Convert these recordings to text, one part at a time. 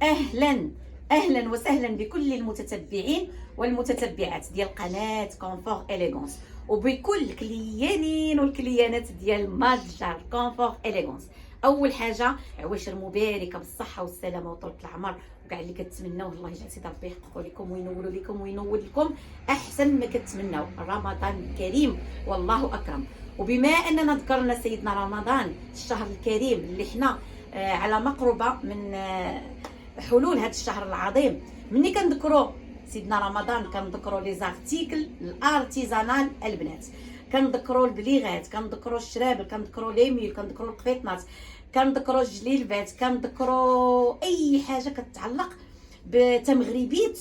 اهلا اهلا وسهلا بكل المتتبعين والمتتبعات ديال قناه كونفور اليغونس، وبكل الكليانين والكليانات ديال متجر كونفور اليغونس. اول حاجه عواشر مباركه بالصحه والسلامه وطول العمر، وكاع اللي كتمناوه الله يجعل سيدي ربي يحققوا لكم وينولوا لكم وينول لكم احسن ما كتمناو. رمضان كريم والله اكرم. وبما اننا ذكرنا سيدنا رمضان الشهر الكريم اللي حنا على مقربه من حلول هذا الشهر العظيم، ملي كنذكروا سيدنا رمضان كنذكروا لي زارتيكل الارتيزانال البنات، كنذكروا البليغات، كنذكروا الشرابل، كنذكروا ليميل، كنذكروا القفيطنات، كنذكروا الجليلبات، كنذكروا اي حاجه كتعلق بتمغربيه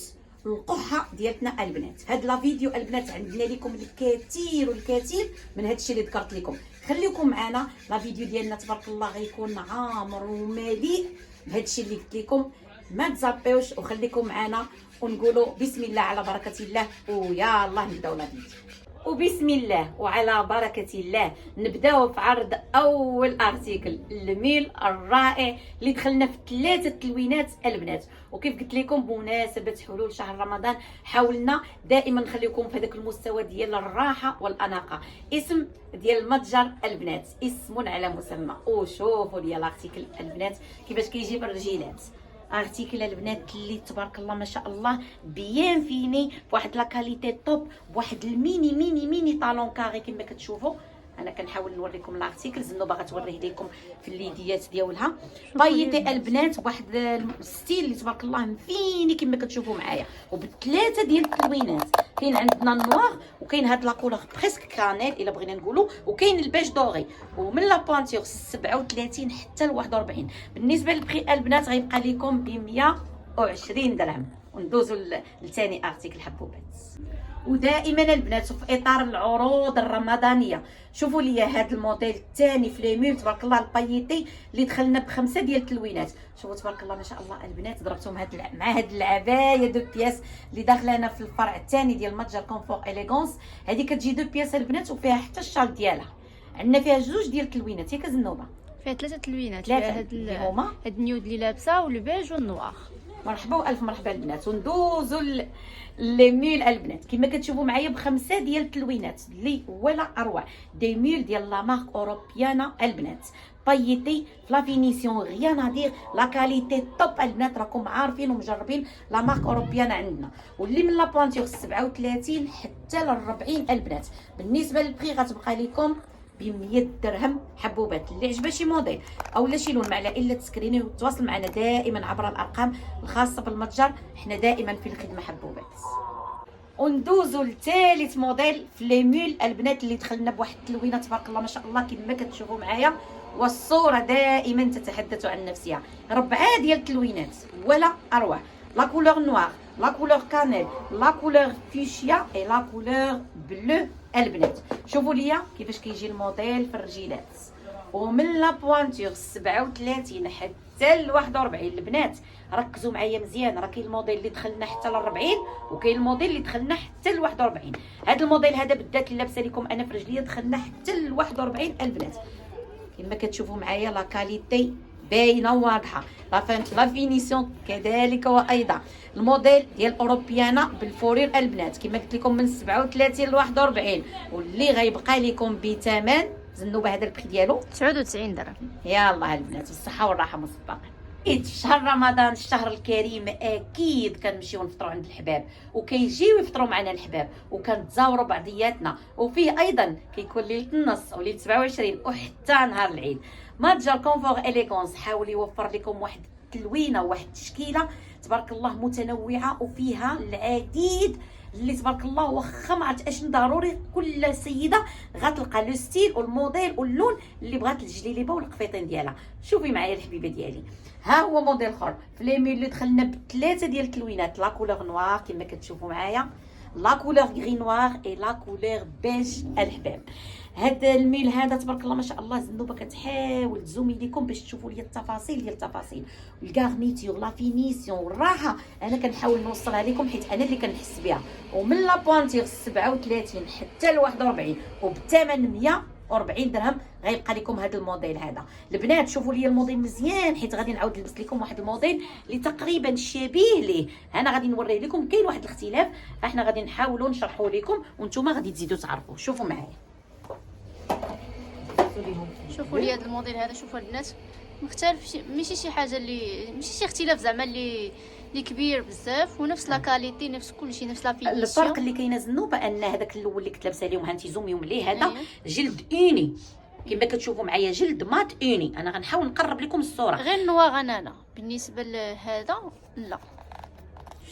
القحه ديالتنا البنات. في هذا لا فيديو البنات عندنا لكم الكثير والكثير من هذا الشيء اللي ذكرت لكم. خليكم معنا، لا فيديو ديالنا تبارك الله غيكون عامر ومليء بهذا الشيء اللي قلت لكم. ما تزابيوش وخليكم معنا ونقولوا بسم الله على بركه الله، ويا الله نبداو لا فيديو. وبسم الله وعلى بركه الله نبداو في عرض اول ارتيكل الميل الرائع اللي دخلنا في 3 تلوينات البنات. وكيف قلت لكم بمناسبه حلول شهر رمضان حاولنا دائما نخليكم في هذاك المستوى ديال الراحه والاناقه. اسم ديال المتجر البنات اسم على مسمى. وشوفوا لي الارتيكل البنات كيفاش كيجيب الرجيلات. ارتيكل البنات اللي تبارك الله ما شاء الله بيان فيني بواحد لا كاليتي توب، بواحد الميني ميني ميني طالون كاري كما كتشوفوا. انا كنحاول نوريكم الارتيكلز، انه باغا توريه لكم في اليديات ديالها. بايتي البنات بواحد الستيل اللي تبارك الله مفيني كما كتشوفوا معايا، وبثلاثه ديال التلوينات. كاين عندنا النوار، وكاين هاد لا كولور بريسك كرانيل الا بغينا نقولوا، وكاين البيج دوري. ومن لا بونتور 37 حتى ل 41. بالنسبه للبري البنات غيبقى لكم ب 120 درهم. وندوزوا لثاني ارتيكل حبوبات. ودائما البنات في اطار العروض الرمضانيه شوفوا لي هذا الموديل الثاني في ليميل تبارك الله البايتي اللي دخلنا بخمسه ديال التلوينات. شوفوا تبارك الله ما شاء الله البنات ضربتهم مع هاد العبايه دو بياس اللي داخله هنا في الفرع الثاني ديال متجر كونفور اليغونس. هذه كتجي دو بياس البنات وفيها حتى الشال ديالها. عندنا فيها جوج ديال التلوينات ياك الزنوبه، فيها 3 تلوينات، ثلاثة هاد اللي هما هاد النيود اللي لابسه والبيج والنوار. مرحبا والف مرحبا البنات. وندوزوا لي ميل البنات كما كتشوفوا معايا بخمسه ديال التلوينات اللي ولا اروع. دي ميل ديال لا مارك اوروبيانا البنات، بايتي لا فينيسيون غيان ادير، لا كاليتي توب البنات. راكم عارفين ومجربين لا مارك اوروبيانا عندنا، واللي من لا بونتور 37 حتى ل 40 البنات. بالنسبه للبري غتبقى لكم ب 100 درهم حبوبات. اللي عجبها شي موديل او لا شي لون ما على الا تسكريني وتواصل معنا دائما عبر الارقام الخاصه بالمتجر. حنا دائما في الخدمه حبوبات. وندوزوا لثالث موديل في لي مول البنات اللي دخلنا بواحد التلوينه تبارك الله ما شاء الله كما كتشوفوا معايا، والصوره دائما تتحدث عن نفسها. 4 ديال التلوينات ولا اروع. لا كولور نوار، لا كولور كانيل، لا كولور فيشيا اي لا كولور بلو البنات. شوفوا ليا كيفاش كيجي الموديل في الرجيلات. ومن لا بوانتور 37 حتى ل 41 البنات ركزوا معايا مزيان. راه كاين الموديل اللي دخلنا حتى ل 40 وكاين الموديل اللي دخلنا حتى ل 41. هذا الموديل هذا بالذات اللي لابسه لكم انا في رجليا دخلنا حتى ل 41 البنات. كما كتشوفوا معايا لا كاليتي باينه واضحه، لا فينيسيون كذلك. وايضا الموديل ديال اوروبيانا بالفورير البنات كما قلت لكم من 37 ل 41، واللي غيبقى لكم بثمن زنوبه هذا البري ديالو 99 درهم. يلاه البنات بالصحه والراحه مسبقا. شهر رمضان الشهر الكريم اكيد كنمشيو نفطروا عند الحباب، وكيجيو يفطروا معنا الحباب، وكنتزاوروا بعضياتنا. وفيه ايضا كيكون ليله النص وليله 27 وحتى نهار العيد. متجر كونفور اليغونس حاول يوفر لكم واحد التلوينه وواحد التشكيله تبارك الله متنوعه وفيها العديد اللي تبارك الله. واخا ما عرفت اشنو ضروري كل سيده غتلقى لو ستيل والموديل واللون اللي بغات الجليليبه والقفيطين ديالها. شوفي معايا الحبيبه ديالي، ها هو موديل اخر في لي ميل اللي دخلنا بثلاثه ديال التلوينات. لا كولور نوار كما كتشوفوا معايا، لا كولور غري نوار اي لا كولور بيج الحباب. هذا الميل هذا تبارك الله ما شاء الله زنوبه كتحاول تزومي لكم باش تشوفوا لي التفاصيل ديال التفاصيل الكارنيتور لا فينيسيون والراحه. انا كنحاول نوصلها لكم حيت انا اللي كنحس بها. ومن لا بونتير 37 حتى ل 41 وبالثمن 41 درهم غيبقى لكم هذا الموديل هذا. البنات شوفوا لي الموديل مزيان، حيت غادي نعاود نلبس لكم واحد الموديل اللي تقريبا شبيه ليه. انا غادي نوريه لكم، كاين واحد الاختلاف، فاحنا غادي نحاولوا نشرحوا لكم وانتم غادي تزيدوا تعرفوا. شوفوا معايا، شوفوا لي هذا الموديل هذا. شوفوا البنات مختلف، ماشي شي حاجه اللي ماشي شي اختلاف زعما اللي كبير بزاف، ونفس لا كاليتي، نفس كلشي، نفس لا فينيسيون. الفرق اللي كاينه زنوبه ان هذاك الاول اللي كنت لابسه اليوم هانتي زوميوم عليه، هذا جلد اوني كما كتشوفوا معايا، جلد مات اوني. انا غنحاول نقرب لكم الصوره. غير نواغ انا بالنسبه لهذا لا،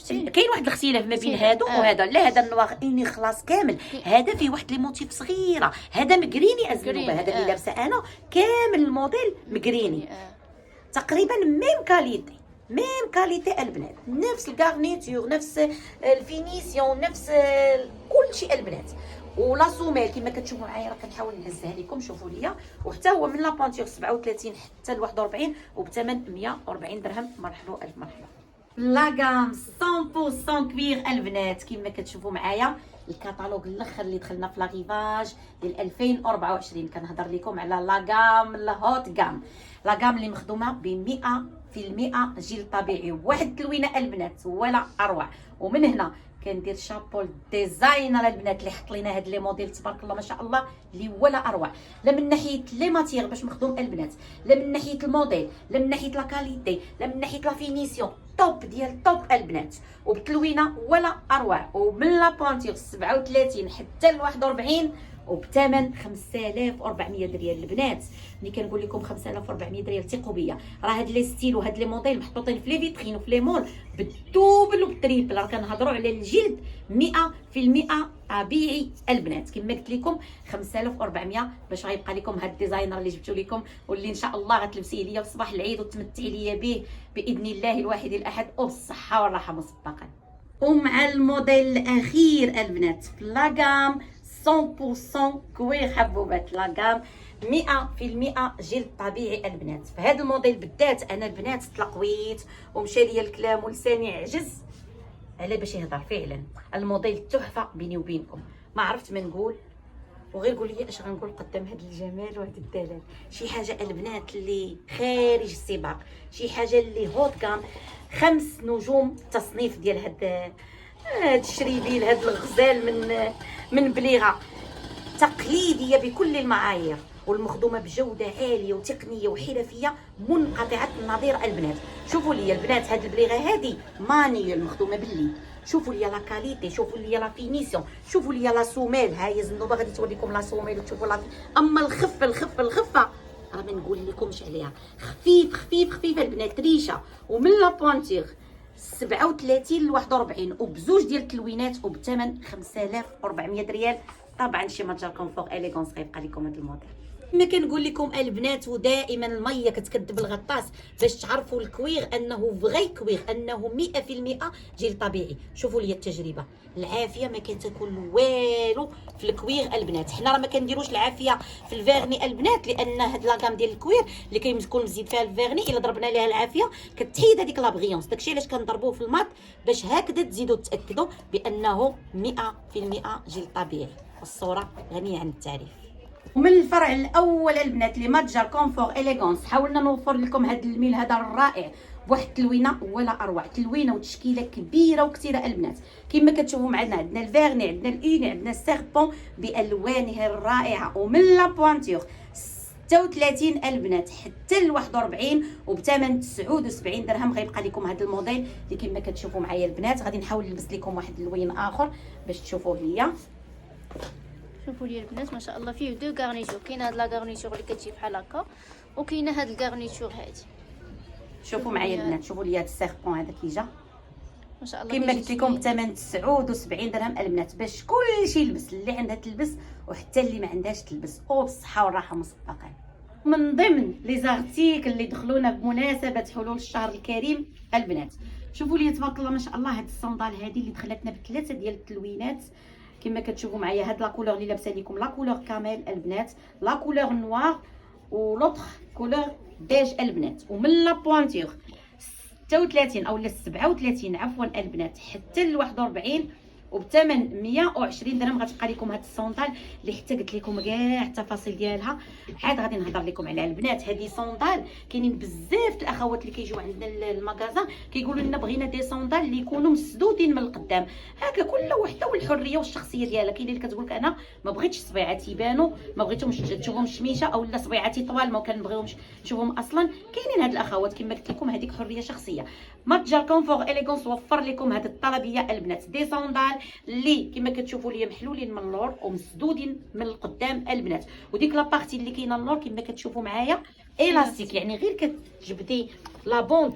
كاين واحد الاختلاف ما بين هادو وهذا. لا هذا النواغ اني خلاص كامل، هذا فيه واحد لي موتيف صغيره، هذا مكريني ازنوبه. هذا اللي لابسه انا كامل الموديل مكريني، تقريبا ميم كاليتي البنات، نفس الكارنيتور، نفس الفينيسيون، نفس كل شيء البنات. ولا سوميل كما كتشوفوا معايا راه كنحاول نهزها لكم. شوفوا ليا، وحتى هو من لا بانتور 37 حتى ل 41 وبثمن 140 درهم. مرحبا الف مرحبا. لاغام 100% كوير البنات كما كتشوفوا معايا. الكاتالوج الاخر اللي دخلنا في لاغيفاج ديال 2024 كنهضر لكم على لاغام الهوت غام، لاغام اللي مخدومه ب 100% جيل طبيعي، واحد التلوينه البنات ولا اروع. ومن هنا كندير شابو ديزاينر البنات اللي حط لينا هاد لي موديل تبارك الله ما شاء الله اللي ولا اروع، لا من ناحيه لي ماتيغ باش مخدوم البنات، لا من ناحيه الموديل، لا من ناحيه لا كاليتي، لا من ناحيه لا فينيسيون. توب ديال توب البنات، وبتلوينه ولا اروع. ومن لا بونتيغ 37 حتى ل 41 وبثمن 5400 ريال البنات. ملي كنقول لكم 5400 ريال ثقوا بيا، راه هاد لي ستيل وهاد لي موديل محطوطين في لي فيترين وفي لي مول بالدوبل وبالتريبل. راه كنهضروا على الجلد 100% طبيعي البنات. كما قلت لكم 5400 باش غيبقى لكم هاد الديزاينر اللي جبتو لكم، واللي ان شاء الله غتلبسيه ليا في صباح العيد وتمتعي ليا به باذن الله الواحد الاحد وبالصحه والراحه مسبقا. ومع الموديل الاخير البنات في لاغام 100% كوير حبوبات، لاغام 100% جلد طبيعي البنات. في هذا الموديل بالذات انا البنات تلقويت ومشى ليا الكلام ولساني عجز على باش يهضر. فعلا الموديل تحفه بيني وبينكم، ما عرفت ما نقول، وغير قول لي اش غنقول قدام هذا الجمال وهذا الدلال. شي حاجه البنات اللي خارج السباق، شي حاجه اللي هوت كام، 5 نجوم تصنيف ديال هاد الشريبيل، هاد الغزال من بليغه، تقليديه بكل المعايير والمخدومه بجوده عاليه وتقنيه وحرفيه منقطعه النظير البنات. شوفوا لي البنات هاد البليغه هادي مانيول مخدومه بالليل، شوفوا لي لا كاليتي، شوفوا لي لا فينيسيون، شوفوا لي لا سوميل. هاي زنوبه غادي توريكم لا سوميل وتشوفوا لا اما الخفه راه ما نقول لكمش عليها، خفيف البنات ريشه. ومن لا بونتيغ 37 ل 41 وبزوج ديال التلوينات وبثمن 5400 ريال. طبعا شي ماتجر كونفور اليغونس غيبقى لكم هذا الموديل. ما كنقول لكم البنات، ودائما الميه كتكذب الغطاس باش تعرفوا الكوير انه فغي كوير، انه 100% جيل طبيعي. شوفوا لي التجربه، العافيه ما كتاكل والو في الكوير البنات. حنا راه ما كنديروش العافيه في الفيرني البنات، لان هاد لاكام ديال الكوير اللي كيكون مزيد فيها الفيرني الا ضربنا ليها العافيه كتحيد هذيك لا بغيونس. داكشي علاش كنضربوه في الماط باش هكذا تزيدوا تاكدوا بانه 100% جيل طبيعي. الصوره غنيه عن التعريف. ومن الفرع الاول البنات اللي ماتجر كونفور اليغونس حاولنا نوفر لكم هذا الميل هذا الرائع بواحد التلوينه ولا اروع، تلوينه وتشكيله كبيره وكثيره البنات. كما كتشوفوا معنا عندنا الفيرني، عندنا الاوني، عندنا السيربون بالوانه الرائعه. ومن لا بوانتور 36 البنات حتى ل 41 وبثمن 79 درهم غيبقى لكم هذا الموديل اللي كما كتشوفوا معايا البنات. غادي نحاول نلبس لكم واحد اللوين اخر باش تشوفوه ليا. شوفوا لي البنات ما شاء الله فيه دو غارنيتور، كاينه هاد لا غارنيتور اللي كتجي بحال هكا، وكاينه هاد الغارنيتور هادي. شوفوا معايا البنات، شوفوا لي هاد السيربون هذا كي جا ما شاء الله كما قلت لكم بثمن 79 درهم البنات، باش كلشي يلبس، اللي عندها تلبس وحتى اللي ما عندهاش تلبس، وبالصحه والراحه مسبقا. من ضمن لي زارتيكل اللي دخلونا بمناسبه حلول الشهر الكريم البنات، شوفوا لي تبارك الله ما شاء الله هاد الصندال هذه اللي دخلتنا بثلاثه ديال التلوينات. كما كتشوفوا معايا هاد لا كولور اللي لابسه لكم لا كولور كامل البنات، لا كولور نوار ولوطخ كولور بيج البنات. ومن لا بوانتور 36 او 37 عفوا البنات حتى ل 41 وبثمن 120 درهم غتبقى لكم هاد الصوندال اللي حتى قلت لكم كاع التفاصيل ديالها. عاد غادي نهضر لكم عليها البنات. هذه صوندال كاينين بزاف الاخوات اللي كيجيو عندنا المغازان كيقولوا لنا بغينا دي صوندال اللي يكونوا مسدودين من القدام هكا، كل وحده والحريه والشخصيه ديالها. كاين اللي كتقول لك انا ما بغيتش صبيعاتي يبانوا، ما بغيتهمش تشوفهم شميشه، او لا صبيعاتي طوال ما كنبغيهمش نشوفهم اصلا. كاينين هاد الاخوات كما قلت لكم، هذيك حريه شخصيه. متجر كونفور اليغونس وفر لكم هاد الطلبيه البنات، دي صوندال اللي كما كتشوفوا ليا محلولين من اللور ومسدودين من القدام البنات. وديك لابارتي اللي كاينه اللور كما كتشوفوا معايا الاستيك، يعني غير كتجبدي لا بوند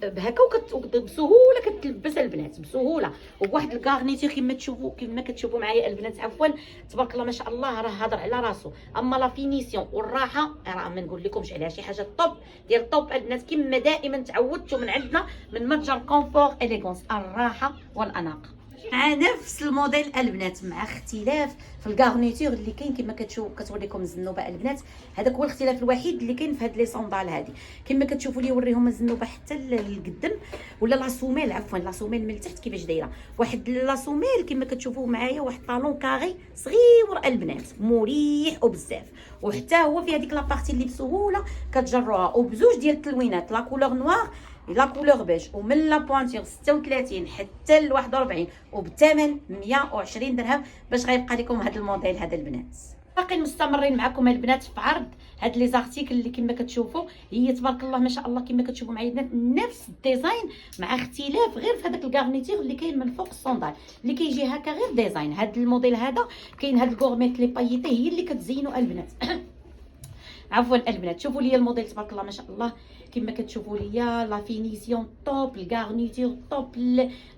بهكا بسهوله كتلبس البنات بسهوله، وبواحد الكارنيتير كما كتشوفوا معايا البنات. عفوا تبارك الله ما شاء الله، راه هضر على راسو. اما لا فينيسيون والراحه راه ما نقول لكمش عليها، شي حاجه طوب ديال طوب البنات، كما دائما تعودتوا من عندنا من متجر كونفور اليغونس، الراحه والاناقه. مع نفس الموديل البنات، مع اختلاف في الكارنيتور اللي كاين كما كتوريكم الزنوبه البنات. هذاك هو الاختلاف الوحيد اللي كاين في هاد لي صوندال هادي. كما كتشوفوا لي وريهم الزنوبه حتى للقدام، ولا لاسوميل، عفوا لاسوميل من التحت كيفاش دايره. واحد لاسوميل كما كتشوفوا معايا، واحد طالون كاري صغير البنات مريح وبزاف، وحتى هو في هذيك لابارتي اللي بسهوله كتجروها، وبزوج ديال التلوينات، لا كولور نوار لا كولور بيج، ومن لا بوانتير 36 حتى ل 41 وبثمن 120 درهم باش غيبقى لكم هذا الموديل هذا البنات. باقي مستمرين معكم البنات في عرض هاد لي زارتيكل اللي كما كتشوفوا هي تبارك الله ما شاء الله كما كتشوفوا معايا البنات نفس الديزاين مع اختلاف غير في هذاك الكارنيتير اللي كاين من فوق الصوندال اللي كيجي هكا غير ديزاين. هاد الموديل هذا كاين هاد الكورميت لي بايتي هي اللي كتزينوا البنات. عفوا البنات شوفوا لي الموديل تبارك الله ما شاء الله كما كتشوفوا ليا لا فينيسيون طوب، الكارنيتير طوب،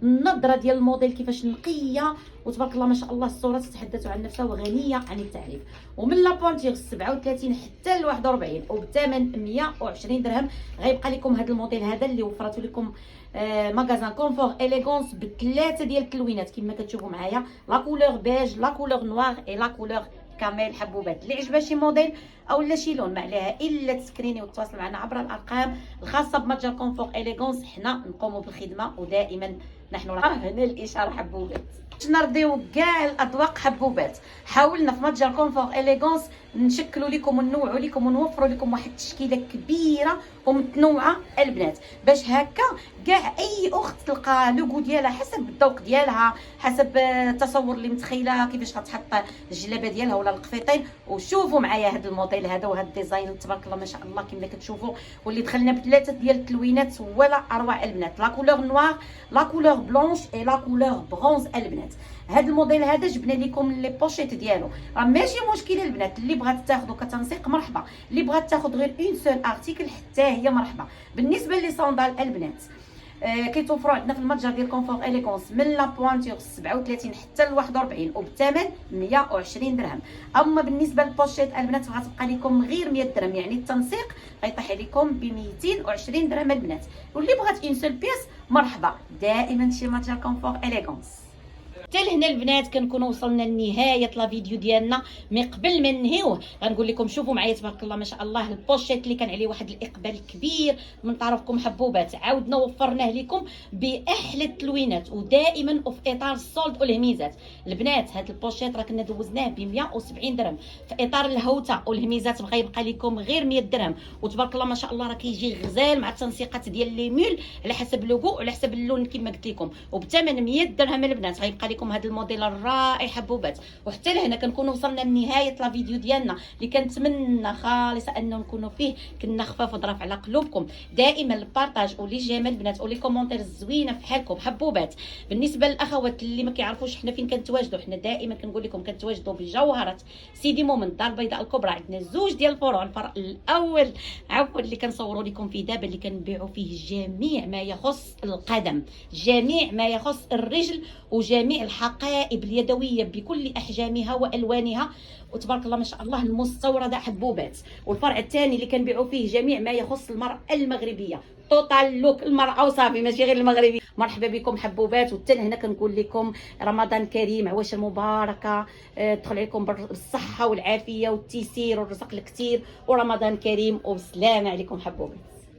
النظره ديال الموديل كيفاش نقيه، وتبارك الله ما شاء الله الصوره تتحدث عن نفسها وغنيه عن التعريف. ومن لا بونتير 37 حتى ل 41 وبثمن 120 درهم غيبقى لكم هذا الموديل هذا اللي وفرته لكم ماغازان كونفور اليغونس بثلاثه ديال التلوينات كما كتشوفوا معايا، لا كولور بيج، لا كولور نوار اي لا كولور كامل. حبوبات اللي عجبها شي موديل او لا شي لون ما عليها الا تسكريني وتواصل معنا عبر الارقام الخاصه بمتجر كونفور اليغونس. حنا نقوموا بالخدمه ودائما نحن هنا الاشاره. حبوبات باش نرضيو كاع الاذواق حبوبات، حاولنا في متجر كونفور اليغونس نشكلوا لكم وننوعوا لكم ونوفروا لكم واحد التشكيله كبيره ومتنوعه البنات، باش هكا كاع اي اخت تلقى لوغو ديالها حسب الذوق ديالها، حسب التصور اللي متخيله كيفاش غتحط الجلابه ديالها ولا القفيطين. وشوفوا معايا هذا الموديل هذا وهذا الديزاين تبارك الله ما شاء الله كما كتشوفوا، واللي دخلنا بثلاثه ديال التلوينات ولا اروع البنات، لا كولور نوار، لا كولور بلونش اي لا كولور برونز البنات. هذا الموديل هذا جبنا لكم لي بوشيت ديالو، راه ماشي مشكل البنات، اللي بغات تاخذو كتنسيق مرحبا، اللي بغات تاخذ غير اون سول ارتيكل حتى هي مرحبا. بالنسبه لي صوندال البنات كيتوفروا عندنا في المتجر ديال كونفور اليغونس من لا بوانتير 37 حتى ل 41 وبثمن 120 درهم. اما بالنسبه للبوشيت البنات غتبقى لكم غير 100 درهم، يعني التنسيق غيطيح لكم ب 220 درهم البنات. واللي بغات اون سول بيس مرحبا، دائما شي متجر كونفور اليغونس. حتى لهنا البنات كنكونوا وصلنا لنهايه لا فيديو ديالنا. من قبل ما ننهيوه غنقول لكم شوفوا معايا تبارك الله ما شاء الله البوشيت اللي كان عليه واحد الاقبال كبير من طرفكم حبوبات، عاودنا وفرناه لكم باحلى التلوينات ودائما وفي اطار السولد والهميزات. البنات هذا البوشيت راه كنا دوزناه ب 170 درهم في اطار الهوته والهميزات غيبقى لكم غير 100 درهم. وتبارك الله ما شاء الله راه كيجي غزال مع التنسيقات ديال لي مول على حسب اللوغو وعلى حسب اللون كما قلت لكم، وبثمن 100 درهم البنات غيبقى لكم هذا الموديل الرائع حبوبات. وحتى لهنا كنكونوا وصلنا لنهايه لا فيديو ديالنا اللي كنتمنى خالصه انه نكونوا فيه كنا خفاف وظرف على قلوبكم. دائما البارطاج ولي جيم البنات ولي كومونتير الزوينه في حالكم حبوبات. بالنسبه للاخوات اللي ما كيعرفوش حنا فين كنتواجدوا، حنا دائما كنقول لكم كنتواجدوا بجوهره سيدي مومن الدار البيضاء الكبرى. عندنا زوج ديال الفروع، الفرع الاول عفوا اللي كنصوروا لكم فيه دابا اللي كنبيعوا فيه جميع ما يخص القدم، جميع ما يخص الرجل، وجميع الحقائب اليدويه بكل احجامها والوانها، وتبارك الله ما شاء الله المستورده حبوبات. والفرع الثاني اللي كنبيعوا فيه جميع ما يخص المراه المغربيه، توتال لوك المراه وصافي ماشي غير المغربي. مرحبا بكم حبوبات. وحتى هنا كنقول لكم رمضان كريم، عواشر مباركه، تدخل عليكم بالصحه والعافيه والتيسير والرزق الكثير، ورمضان كريم وبسلامه عليكم حبوبات.